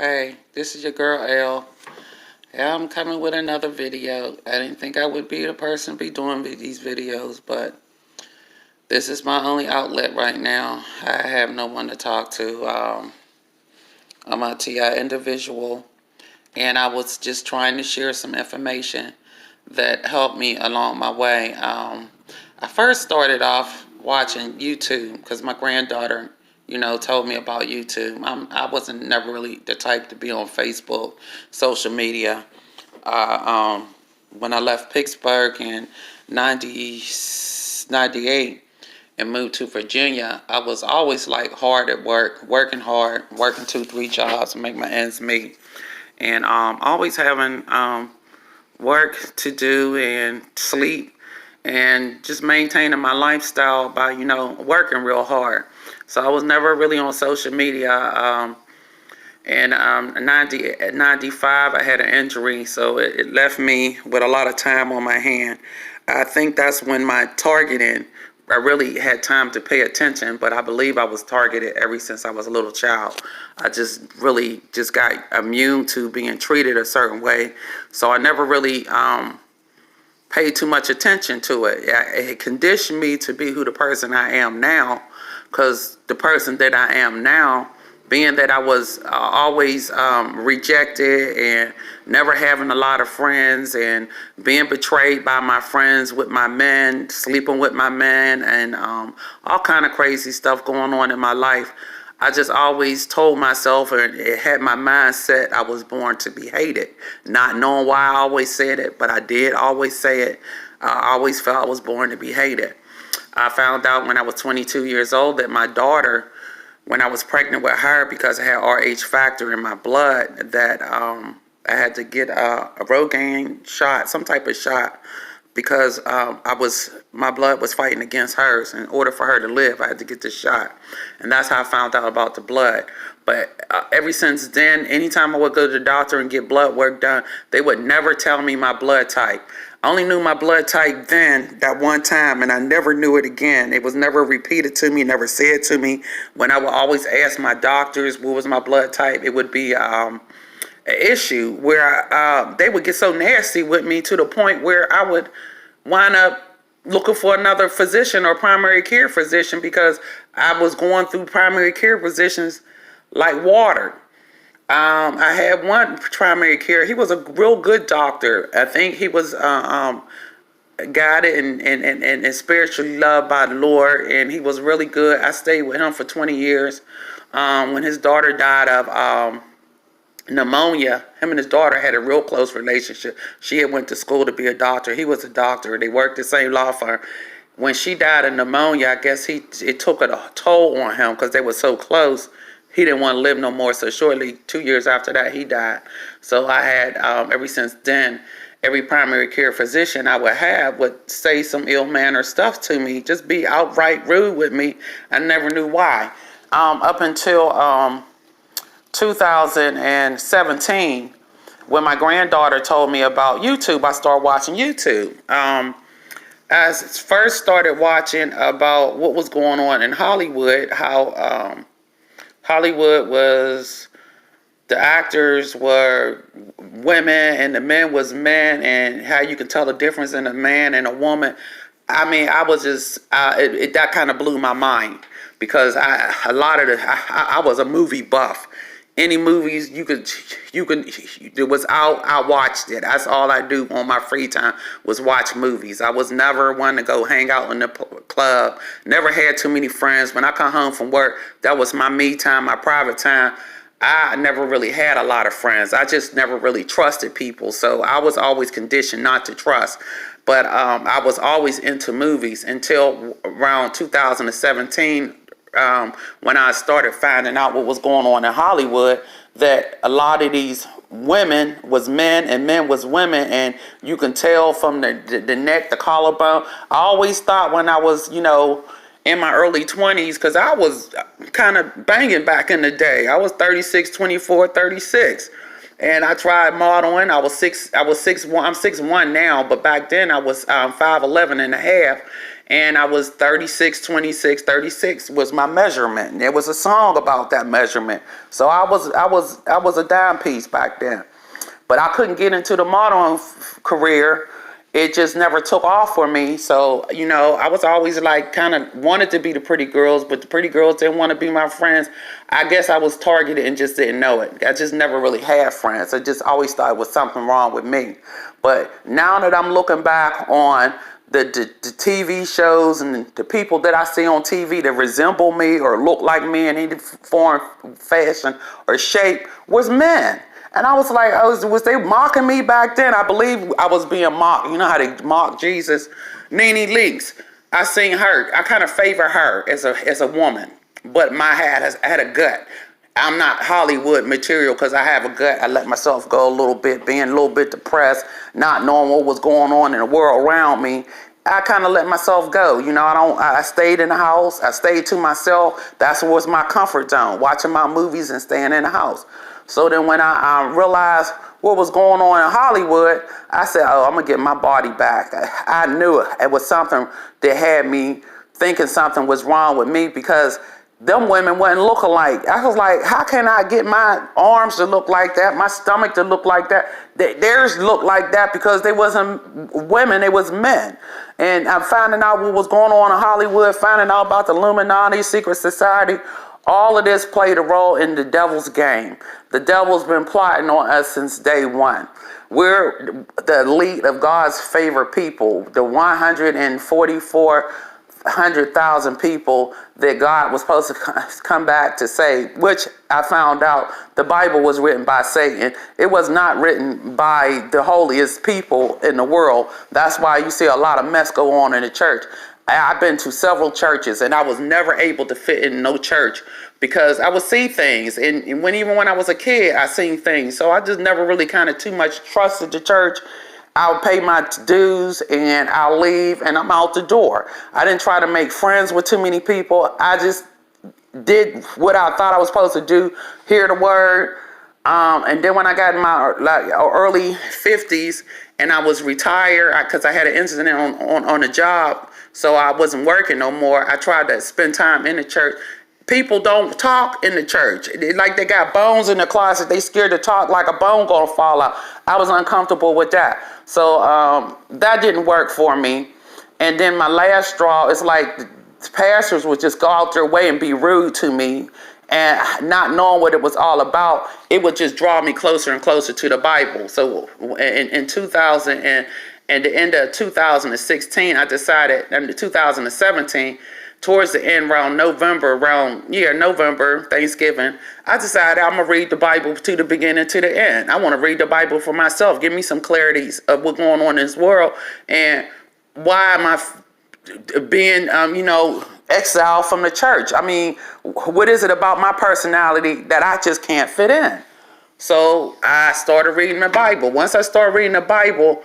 Hey, this is your girl L. Yeah, I'm coming with another video. I didn't think I would be the person to be doing these videos, but this is my only outlet right now. I have no one to talk to. I'm a TI individual, and I was just trying to share some information that helped me along my way. I first started off watching YouTube because my granddaughter, told me about YouTube. I wasn't never really the type to be on Facebook, social media. Uh, um, when I left Pittsburgh in 98 and moved to Virginia, I was always like hard at work, working hard, working 2, 3 jobs to make my ends meet, and always having work to do and sleep and just maintaining my lifestyle by working real hard. So I was never really on social media. And 95, I had an injury, so it left me with a lot of time on my hand. I think that's when my targeting, I really had time to pay attention, but I believe I was targeted ever since I was a little child. I just really just got immune to being treated a certain way, so I never really paid too much attention to it. It conditioned me to be who the person I am now, because the person that I am now, being that I was always rejected and never having a lot of friends and being betrayed by my friends with my men, sleeping with my men, and all kind of crazy stuff going on in my life, I just always told myself, and it had my mindset, I was born to be hated. Not knowing why I always said it, but I did always say it. I always felt I was born to be hated. I found out when I was 22 years old that my daughter, when I was pregnant with her, because I had RH factor in my blood, that I had to get a Rogaine shot, some type of shot, because my blood was fighting against hers. In order for her to live, I had to get this shot, and that's how I found out about the blood. But ever since then, anytime I would go to the doctor and get blood work done, they would never tell me my blood type. I only knew my blood type then, that one time, and I never knew it again. It was never repeated to me, never said to me. When I would always ask my doctors what was my blood type, it would be an issue where they would get so nasty with me to the point where I would wind up looking for another physician or primary care physician, because I was going through primary care physicians like water. I had one primary care. He was a real good doctor. I think he was guided and spiritually loved by the Lord, and he was really good. I stayed with him for 20 years. When his daughter died of pneumonia, him and his daughter had a real close relationship. She had went to school to be a doctor. He was a doctor. They worked the same law firm. When she died of pneumonia, I guess it took a toll on him because they were so close. He didn't want to live no more, so shortly, 2 years after that, he died. So I had, ever since then, every primary care physician I would have would say some ill-mannered stuff to me, just be outright rude with me. I never knew why. Up until 2017, when my granddaughter told me about YouTube, I started watching YouTube. I first started watching about what was going on in Hollywood, how Hollywood was, the actors were women and the men was men, and how you could tell the difference in a man and a woman. I mean, I was just, that kind of blew my mind, because I was a movie buff. Any movies it was out, I watched it. That's all I do on my free time, was watch movies. I was never one to go hang out in the club. Never had too many friends. When I come home from work, that was my me time, my private time. I never really had a lot of friends. I just never really trusted people. So I was always conditioned not to trust. But I was always into movies until around 2017, when I started finding out what was going on in Hollywood, that a lot of these women was men and men was women, and you can tell from the neck, the collarbone. I always thought when I was, in my early 20s, because I was kind of banging back in the day. I was 36, 24, 36. And I tried modeling. I'm 6'1" now, but back then I was 5'11 and a half. and I was 36, 26, 36 was my measurement. And there was a song about that measurement. So I was a dime piece back then. But I couldn't get into the modeling career. It just never took off for me. So, I was always like kind of wanted to be the pretty girls, but the pretty girls didn't want to be my friends. I guess I was targeted and just didn't know it. I just never really had friends. I just always thought it was something wrong with me. But now that I'm looking back on the TV shows and the people that I see on TV that resemble me or look like me in any form, fashion, or shape was men. And I was like, was they mocking me back then? I believe I was being mocked. You know how they mock Jesus? Nene Leakes. I seen her. I kind of favor her as a woman. But I had a gut. I'm not Hollywood material because I have a gut. I let myself go a little bit, being a little bit depressed, not knowing what was going on in the world around me. I kind of let myself go. I stayed in the house. I stayed to myself. That's what was my comfort zone, watching my movies and staying in the house. So then when I realized what was going on in Hollywood, I said, I'm going to get my body back. I knew it was something that had me thinking something was wrong with me because them women wasn't look alike. I was like, how can I get my arms to look like that, my stomach to look like that? Theirs looked like that because they wasn't women, they was men. And I'm finding out what was going on in Hollywood, finding out about the Illuminati, secret society. All of this played a role in the devil's game. The devil's been plotting on us since day one. We're the elite of God's favorite people, the 144,000 people that God was supposed to come back to save, which I found out the Bible was written by Satan. It was not written by the holiest people in the world. That's why you see a lot of mess go on in the church. I've been to several churches and I was never able to fit in no church because I would see things. And even when I was a kid, I seen things. So I just never really kind of too much trusted the church. I'll pay my dues and I'll leave and I'm out the door. I didn't try to make friends with too many people. I just did what I thought I was supposed to do, hear the word. And then when I got in my early 50s and I was retired because I had an incident on a job, so I wasn't working no more. I tried to spend time in the church. People don't talk in the church. They got bones in the closet. They scared to talk like a bone gonna fall out. I was uncomfortable with that. So that didn't work for me. And then my last straw is like the pastors would just go out their way and be rude to me. And not knowing what it was all about, it would just draw me closer and closer to the Bible. So in 2000 and the end of 2016, I decided, in 2017, towards the end, around November, Thanksgiving, I decided I'm going to read the Bible to the beginning to the end. I want to read the Bible for myself, give me some clarities of what's going on in this world, and why am I being, exiled from the church? I mean, what is it about my personality that I just can't fit in? So I started reading the Bible. Once I started reading the Bible,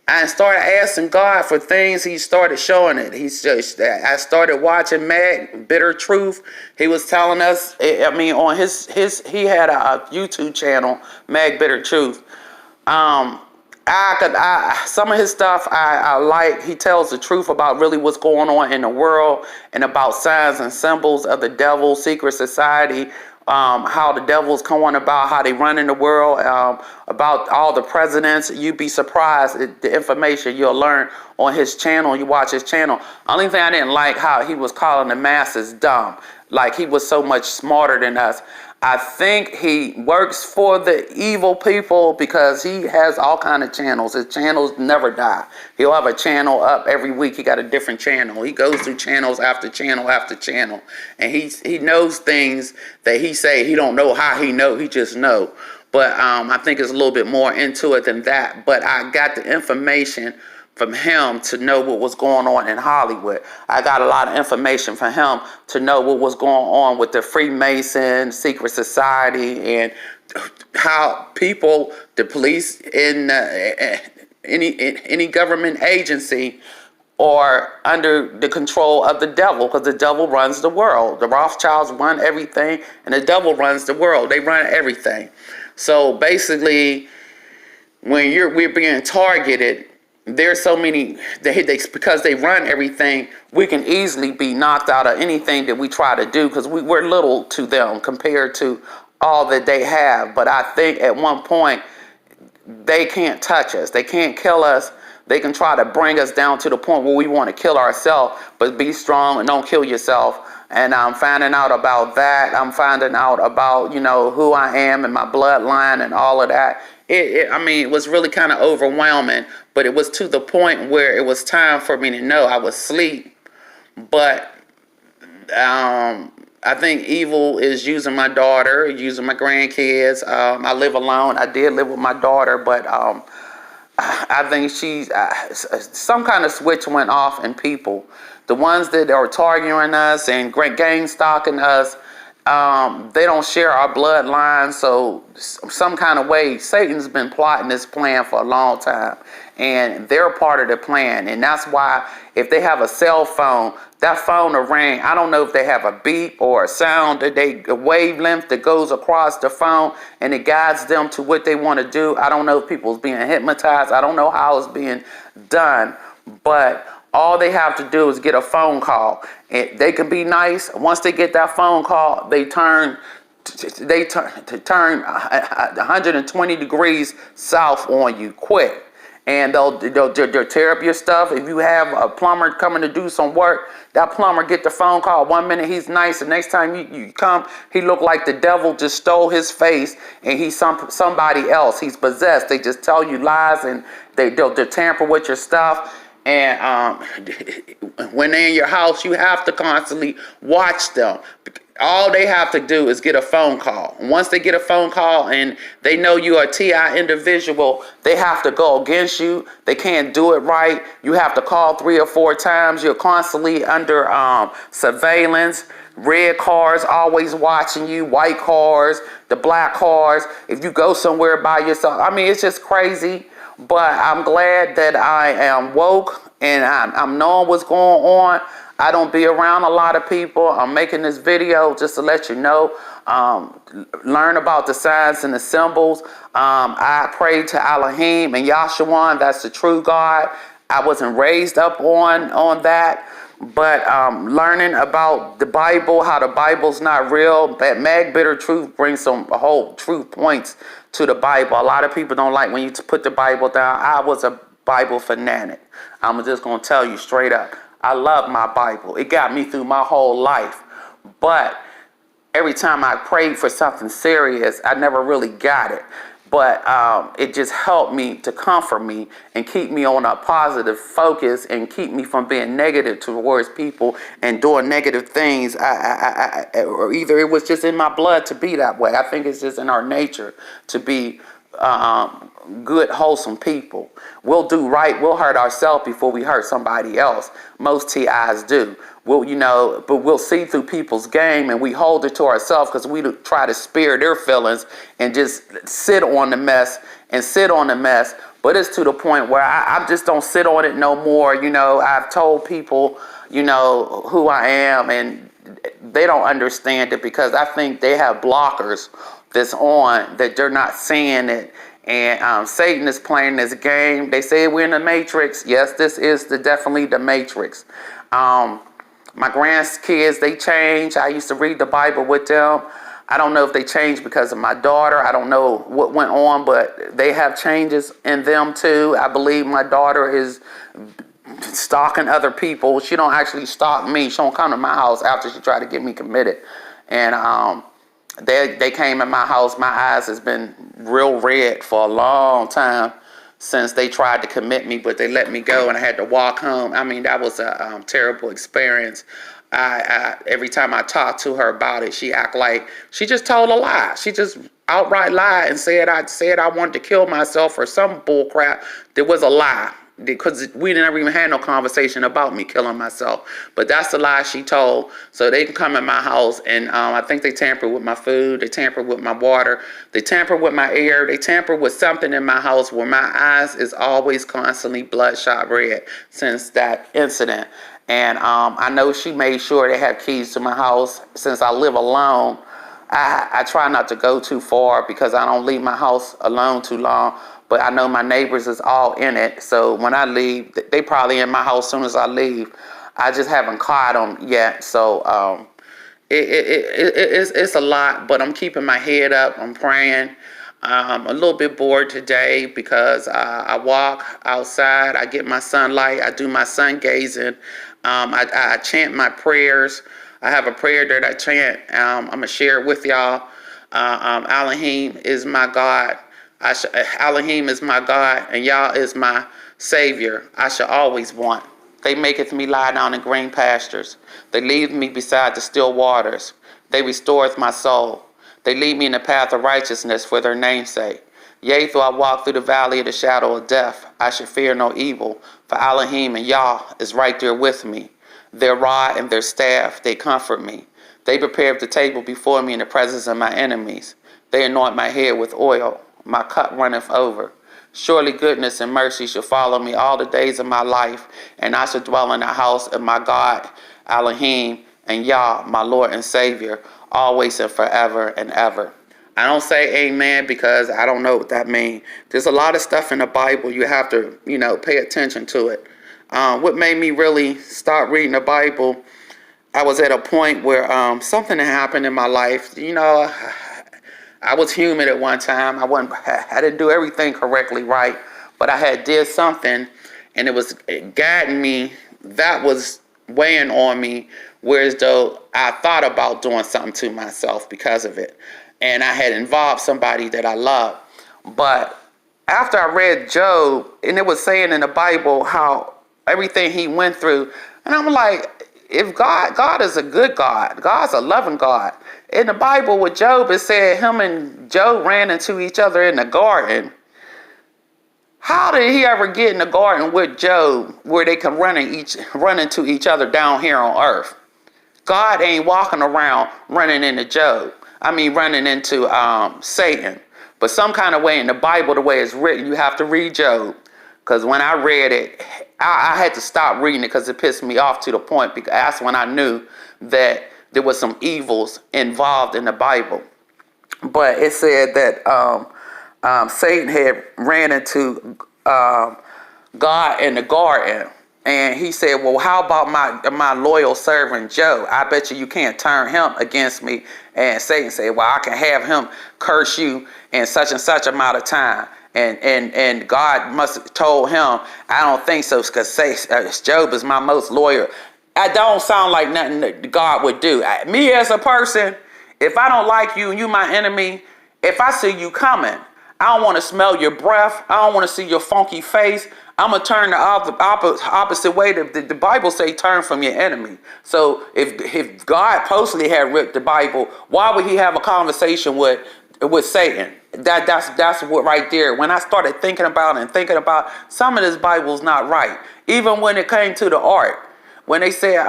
I started asking God for things. He started showing it. I started watching Mag Bitter Truth. He was telling us, on he had a YouTube channel, Mag Bitter Truth. Some of his stuff I like. He tells the truth about really what's going on in the world and about signs and symbols of the devil, secret society, how the devil's going about, how they run in the world, about all the presidents. You'd be surprised at the information you'll learn on his channel. You watch his channel. Only thing I didn't like how he was calling the masses dumb. Like he was so much smarter than us. I think he works for the evil people because he has all kind of channels. His channels never die. He'll have a channel up every week. He got a different channel. He goes through channels after channel after channel. And he knows things that he say he don't know how he know. He just know. But I think it's a little bit more into it than that. But I got the information from him to know what was going on in Hollywood. I got a lot of information from him to know what was going on with the Freemason, secret society, and how people, the police, in any government agency are under the control of the devil, because the devil runs the world. The Rothschilds run everything, and the devil runs the world. They run everything. So basically, when we're being targeted, there's so many, because they run everything, we can easily be knocked out of anything that we try to do, because we're little to them compared to all that they have. But I think at one point, they can't touch us. They can't kill us. They can try to bring us down to the point where we want to kill ourselves, but be strong and don't kill yourself. And I'm finding out about that. I'm finding out about, who I am and my bloodline and all of that. It was really kind of overwhelming, but it was to the point where it was time for me to know. I was asleep, but I think evil is using my daughter, using my grandkids. I live alone. I did live with my daughter, but I think some kind of switch went off in people. The ones that are targeting us and gang stalking us, they don't share our bloodline. So some kind of way, Satan's been plotting this plan for a long time, and they're part of the plan. And that's why if they have a cell phone, that phone will ring. I don't know if they have a beep or a sound, a wavelength that goes across the phone and it guides them to what they want to do. I don't know if people's being hypnotized. I don't know how it's being done, but all they have to do is get a phone call. And they can be nice. Once they get that phone call, they turn 120 degrees south on you quick. And they'll tear up your stuff. If you have a plumber coming to do some work, that plumber get the phone call. 1 minute he's nice, the next time you come, he look like the devil just stole his face, and he's somebody else. He's possessed. They just tell you lies, and they'll tamper with your stuff. And when they're in your house, you have to constantly watch them. All they have to do is get a phone call. Once they get a phone call and they know you're a TI individual, they have to go against you. They can't do it right. You have to call 3 or 4 times. You're constantly under surveillance. Red cars always watching you, white cars, the black cars. If you go somewhere by yourself, it's just crazy. But I'm glad that I am woke and I'm knowing what's going on. I don't be around a lot of people. I'm making this video just to let you know, learn about the signs and the symbols. I pray to Elohim and Yahshua, that's the true God. I wasn't raised up on that, but learning about the Bible, how the Bible's not real. That Mag Bitter Truth brings some whole truth points to the Bible. A lot of people don't like when you put the Bible down. I was a Bible fanatic. I'm just going to tell you straight up. I love my Bible. It got me through my whole life. But every time I prayed for something serious, I never really got it. But it just helped me to comfort me and keep me on a positive focus and keep me from being negative towards people and doing negative things. Or either it was just in my blood to be that way. I think it's just in our nature to be good, wholesome people. We'll do right. We'll hurt ourselves before we hurt somebody else. Most TIs do. But we'll see through people's game and we hold it to ourselves because we try to spare their feelings and just sit on the mess. But it's to the point where I just don't sit on it no more. I've told people, who I am, and they don't understand it because I think they have blockers that's on that they're not seeing it. And Satan is playing this game. They say we're in the Matrix. Yes, this is definitely the Matrix. My grandkids, they change. I used to read the Bible with them. I don't know if they changed because of my daughter. I don't know what went on, but they have changes in them too. I believe my daughter is stalking other people. She don't actually stalk me. She don't come to my house after she tried to get me committed. And they came in my house. My eyes has been real red for a long time since they tried to commit me, but they let me go and I had to walk home. That was a terrible experience. Every time I talked to her about it, she act like she just told a lie. She just outright lied and said I wanted to kill myself or some bull crap. There was a lie because we never even had no conversation about me killing myself. But that's the lie she told. So they can come in my house and I think they tampered with my food. They tampered with my water. They tampered with my air. They tampered with something in my house where my eyes is always constantly bloodshot red since that incident. And I know she made sure they have keys to my house. Since I live alone, I try not to go too far because I don't leave my house alone too long. but I know my neighbors is all in it. So when I leave, they probably in my house as soon as I leave. I just haven't caught them yet. So it's a lot, but I'm keeping my head up. I'm praying. A little bit bored today because I walk outside. I get my sunlight. I do my sun gazing. I chant my prayers. I have a prayer that I chant. I'm going to share it with y'all. Elohim is my God. Elohim is my God, and Yah is my Savior. I shall always want. They maketh me lie down in green pastures. They lead me beside the still waters. They restoreth my soul. They lead me in the path of righteousness for their name's sake. Yea, though I walk through the valley of the shadow of death, I should fear no evil, for Elohim and Yah is right there with me. Their rod and their staff, they comfort me. They prepare the table before me in the presence of my enemies. They anoint my head with oil. My cup runneth over. Surely goodness and mercy shall follow me all the days of my life, and I shall dwell in the house of my God, Elohim, and Yah, my Lord and Savior, always and forever and ever. I don't say amen because I don't know what that means. There's a lot of stuff in the Bible you have to, pay attention to it. What made me really start reading the Bible, I was at a point where something had happened in my life. I was human at one time. I didn't do everything correctly right, but I had did something, and it guiding me. That was weighing on me, whereas though I thought about doing something to myself because of it, and I had involved somebody that I loved. But after I read Job, and it was saying in the Bible how everything he went through, and I'm like, if God is a good God, God's a loving God. In the Bible with Job, it said him and Job ran into each other in the garden. How did he ever get in the garden with Job where they can run into each other down here on earth? God ain't walking around running into Satan. But some kind of way in the Bible, the way it's written, you have to read Job. Because when I read it, I had to stop reading it because it pissed me off to the point, because that's when I knew that there was some evils involved in the Bible. But it said that Satan had ran into God in the garden. And he said, well, how about my loyal servant Job? I bet you can't turn him against me. And Satan said, well, I can have him curse you in such and such amount of time. And God must have told him, I don't think so, because Job is my most loyal. That don't sound like nothing that God would do. Me as a person, if I don't like you and you my enemy, if I see you coming, I don't want to smell your breath. I don't want to see your funky face. I'm going to turn the opposite way. The Bible say turn from your enemy. So if God personally had written the Bible, why would he have a conversation with Satan? That's what right there. When I started thinking about some of this Bible's not right. Even when it came to the ark, when they said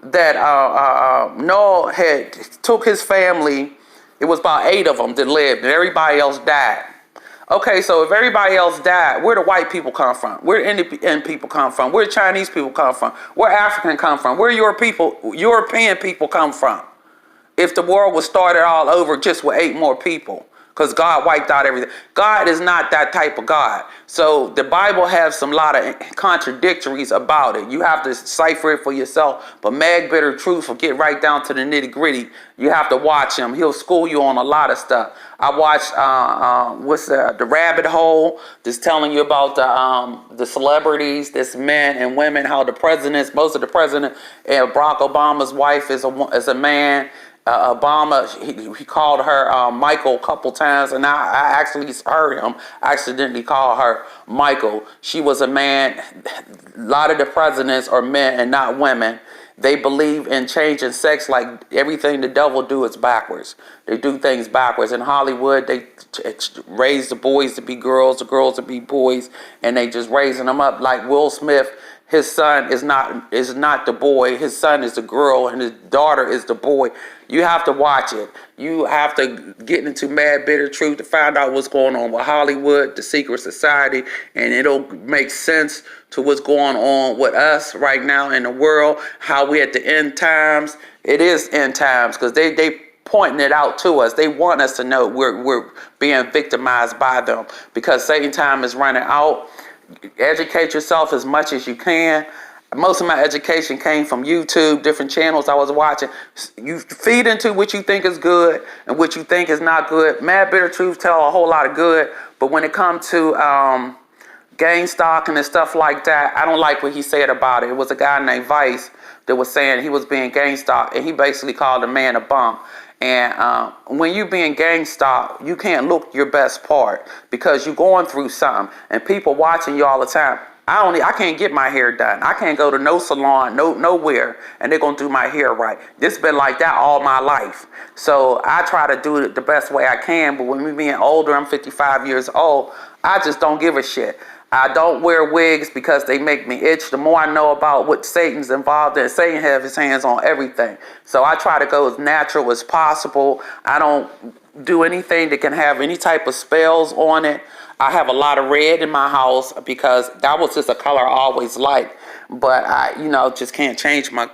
that Noah had took his family, it was about 8 of them that lived, and everybody else died. Okay, so if everybody else died, where do white people come from? Where do Indian people come from? Where do Chinese people come from? Where African come from? Where European people come from? If the world was started all over just with 8 more people, because God wiped out everything. God is not that type of God. So the Bible has some lot of contradictories about it. You have to decipher it for yourself. But Mag Bitter Truth will get right down to the nitty gritty. You have to watch him. He'll school you on a lot of stuff. I watched the Rabbit Hole, just telling you about the celebrities, this men and women, how most of the president, and Barack Obama's wife is a man. Obama, he called her Michael a couple times, and I actually heard him accidentally call her Michael. She was a man. A lot of the presidents are men and not women. They believe in changing sex like everything the devil do is backwards. They do things backwards. In Hollywood, they raise the boys to be girls, the girls to be boys, and they just raising them up like Will Smith. His son is not the boy. His son is the girl, and his daughter is the boy. You have to watch it. You have to get into Mad Bitter Truth to find out what's going on with Hollywood, the secret society, and it'll make sense to what's going on with us right now in the world, how we at the end times. It is end times because they pointing it out to us. They want us to know we're being victimized by them, because Satan time is running out. Educate yourself as much as you can. Most of my education came from YouTube, different channels I was watching. You feed into what you think is good and what you think is not good. Mad Bitter Truth tell a whole lot of good, but when it comes to GameStop and stuff like that, I don't like what he said about it. It was a guy named Vice that was saying he was being GameStop, and he basically called the man a bum. And when you being GameStop, you can't look your best part because you're going through something and people watching you all the time. I can't get my hair done. I can't go to no salon, nowhere, and they're gonna do my hair right. This been like that all my life. So I try to do it the best way I can, but when we being older, I'm 55 years old, I just don't give a shit. I don't wear wigs because they make me itch. The more I know about what Satan's involved in, Satan have his hands on everything. So I try to go as natural as possible. I don't do anything that can have any type of spells on it. I have a lot of red in my house because that was just a color I always liked. But I, just can't change my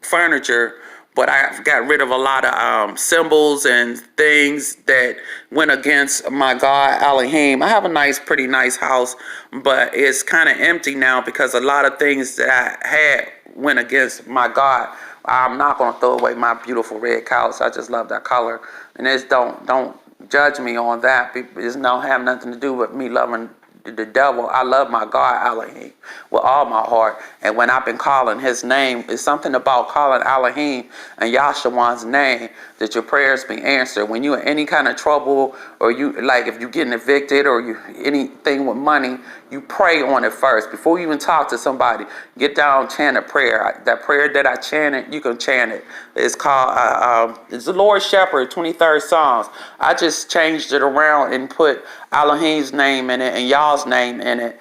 furniture. But I got rid of a lot of symbols and things that went against my God, Elohim. I have a pretty nice house, but it's kind of empty now because a lot of things that I had went against my God. I'm not going to throw away my beautiful red couch. I just love that color. And it's don't judge me on that. It don't have nothing to do with me loving the devil. I love my God, Elohim, with all my heart. And when I've been calling his name, it's something about calling Elohim and Yahshua's name that your prayers be answered. When you're in any kind of trouble, or if you're getting evicted or anything with money, you pray on it first. Before you even talk to somebody, get down, chant a prayer. That prayer that I chanted, you can chant it. It's called, it's the Lord Shepherd, 23rd Psalms. I just changed it around and put Elohim's name in it and Yah's name in it.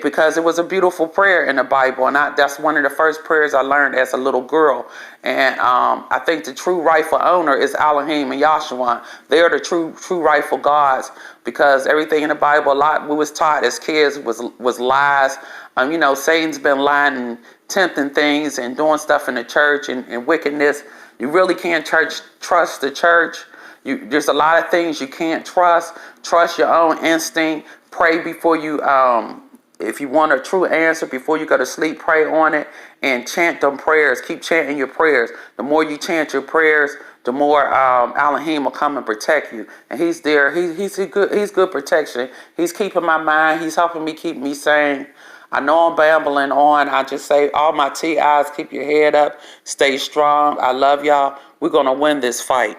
Because it was a beautiful prayer in the Bible, and that's one of the first prayers I learned as a little girl. And I think the true rightful owner is Elohim and Yahshua. They are the true rightful gods, because everything in the Bible, a lot we was taught as kids was lies. Satan's been lying and tempting things and doing stuff in the church and wickedness. You really can't trust the church. There's a lot of things you can't trust. Trust your own instinct. Pray before you if you want a true answer before you go to sleep, pray on it and chant them prayers. Keep chanting your prayers. The more you chant your prayers, the more Elohim will come and protect you. And he's there. He's good protection. He's keeping my mind. He's helping me keep me sane. I know I'm babbling on. I just say, all my TIs, keep your head up. Stay strong. I love y'all. We're going to win this fight.